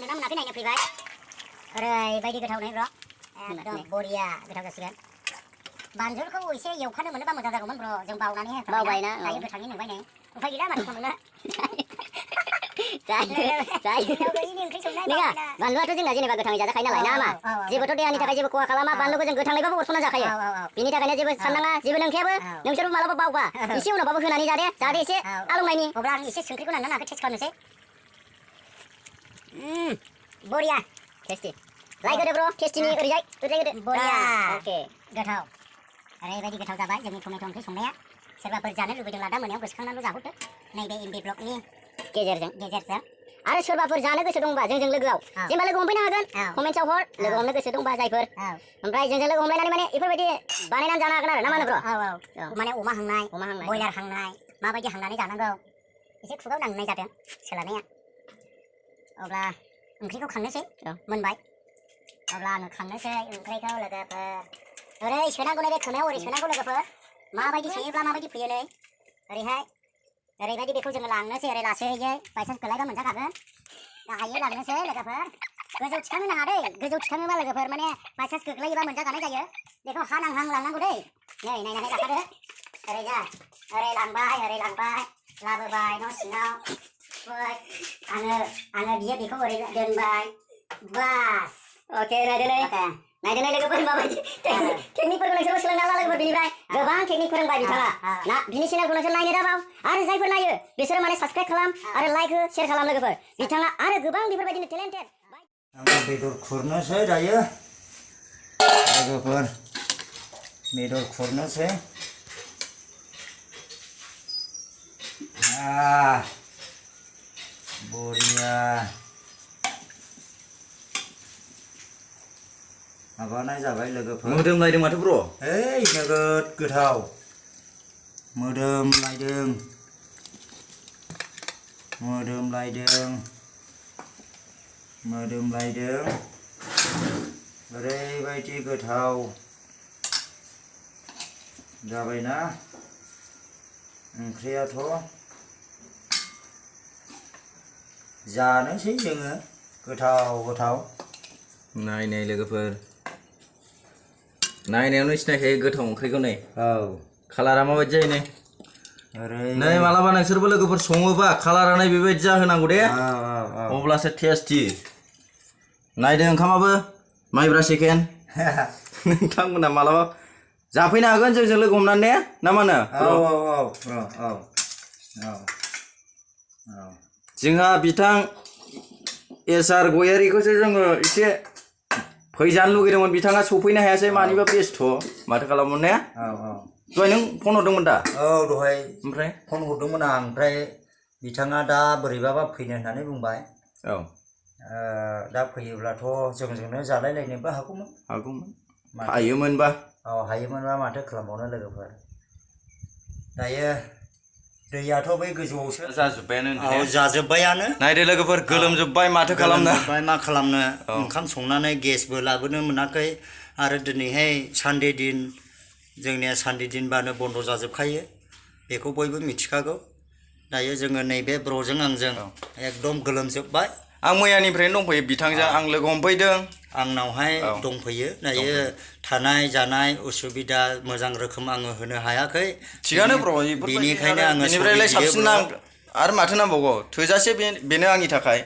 मोनदोंना मोनाखै नायनो फैबाय ओरैबायदि गोथाव नै ब्र' एकदम बरिया गोथाव जासिगोन बानजुलखौ एसे एवखानो मोनोबा मोजां जागौमोन ब्र' जों बावनानै बावबायना दायो गोथाङै नुबाय नै उफाय गैला माथो खालामनो नङा बानलुआथ' जोंना जेनेबा गोथाङै जाजाखायो नालाय ना मा जेबोथ' देहानि थाखाय जेबो खहा खालामा बानलुखौ जों गोथाङैबाबो अरस'ना जाखायो बिनि थाखायनो जेबो साननाङा जेबो नोंखायाबो नोंसोरबो मालाबा बावबा एसे उनावबाबो होनानै जादे जाहाथे एसे आलौनायनि अब्ला आं एसे संख्रिखौ नांगोन नाङाखै टेस्ट खालामनोसै बरिया टेस्टि लाइक होदो ब्र' टेस्टिनि ओरैजाय होदो बरिया अके गोथाव ओरैबायदि गोथाव जाबाय जोंनि टमेट' ओंख्रि संनाया सोरबाफोर जानो लुबैदोंब्ला दा मोनायाव गोसोखांनानैल' जाहरदो नैबे एमबि ब्लगनि गेजेरजों आरो सोरबाफोर जानो गोसो दंबा जोंजों लोगोआव जेनेबा लोगो हमफैनो हागोन कमेन्ट्सआव हर लोगो हमनो गोसो दंबा जायफोर ओमफ्राय जोंजों लोगो हमलायनानै माने बेफोरबायदि बानायनानै जानो हागोन आरो ना मा होनो ब्र' माने अमा हांनाय बयलार हांनाय माबायदि हांनानै जानांगौ एसे खुगायाव नांनाय जादों सोलानाया अब्ला ओंख्रिखौ खांनोसै मोनबाय अब्ला आङो खांनोसै ओंख्रिखौ लोगोफोर ओरै सोनांगौ नै बे खोमायाव ओरै सोनांगौ लोगोफोर माबायदि सोयोब्ला माबायदि फैयो नै ओरैहाय ओरैबायदि बेखौ जोङो लांनोसै ओरै लासैयै बायसान्स गोलायबा मोनजाखागोन गाहायै लांनोसै लोगोफोर गोजौ थिखांनो नाङा दै गोजौ थिखाङोबा लोगोफोर माने बायसान्स गोग्लैयोबा मोनजागानाय जायो बेखौ हानांहां लांनांगौ दै नै नायनानै लाखादो ओरैजा ओरै लांबाय लाबोबाय न' सिङाव आङो बियो बेखौ ओरै दोनबाय बास अके नायदोनै लोगोफोर माबायदि टेकनिकफोरखौ नोंसोरबो सोलोंना ला लोगोफोर बिनिफ्राय गोबां टेकनिक फोरोंबाय बिथाङा ना बिनि चेनेलखौ नोंसोर नायनो दाबाव आरो जायफोर नायो बिसोरो माने साबसक्राइब खालाम आरो लाइक हो शेयार खालाम लोगोफोर बिथाङा आरो गोबां बेफोरबायदिनो टेलेन्टेड आं बेदर खुरनोसै दायो लोगोफोर बेदर खुरनोसै बरिया माबानाय जाबाय लोगोफोर मोदोमलायदों माथो ब्र' ओइ नोगोद गोथाव मोदोमलायदों ओरैबायदि गोथाव जाबायना ओंख्रियाथ' जानोसै जोङो गोथाव नायनाय लोगोफोर नायनायावनो सिनायखायो गोथाव ओंख्रिखौ नै कालारा माबायदि जायो नै मालाबा नोंसोरबो लोगोफोर सङोबा कालारा नै बेबायदि जाहोनांगौ दे अब्लासो टेस्टि नायदो ओंखामाबो माइब्रा चिकेन नोंथांमोना मालाबा जाफैनो हागोन जोंजों लोगो हमनानै ने ना मा होनो जोंहा बिथां एस.आर. गयारिखौसो जोङो एसे फैजानो लुगैदोंमोन बिथाङा सफैनो हायासै मानिबा बेस्थ' माथो खालामनो ने दहाय नों फन हरदोंमोन दा दहाय ओमफ्राय फन हरदोंमोन आं ओमफ्राय बिथाङा दा बोरैबाबा फैनो होननानै बुंबाय दा फैयोब्लाथ' जोंजोंनो जालायलायनोबो हागौमोन हायोमोनबा माथो खालामबावनो लोगोफोर दायो दैयाथ' बै गोजौआवसो जाजोब्बायानो नायदो लोगोफोर गोलोमजोब्बाय माथो खालामनो मा खालामनो ओंखाम संनानै गेसबो लाबोनो मोनाखै आरो दिनैहाय सानदे दिन जोंनिया सानदे दिनबानो बन्द' जाजोबखायो बेखौ बयबो मिथिखागौ दायो जोङो नैबे ब्र'जों आंजों एकदम गोलोमजोब्बाय आं मैयानिफ्रायनो दंफैयो बिथांजों आं लोगो हमफैदों आंनावहाय दंफैयो दायो थानाय जानाय उसुबिदा मोजां रोखोम आङो होनो हायाखै थिगानो ब्र' बेनिखायनो आङो बेनिफ्रायलाय साबसिन आरो माथो नांबावगौ थोजासे बेनो आंनि थाखाय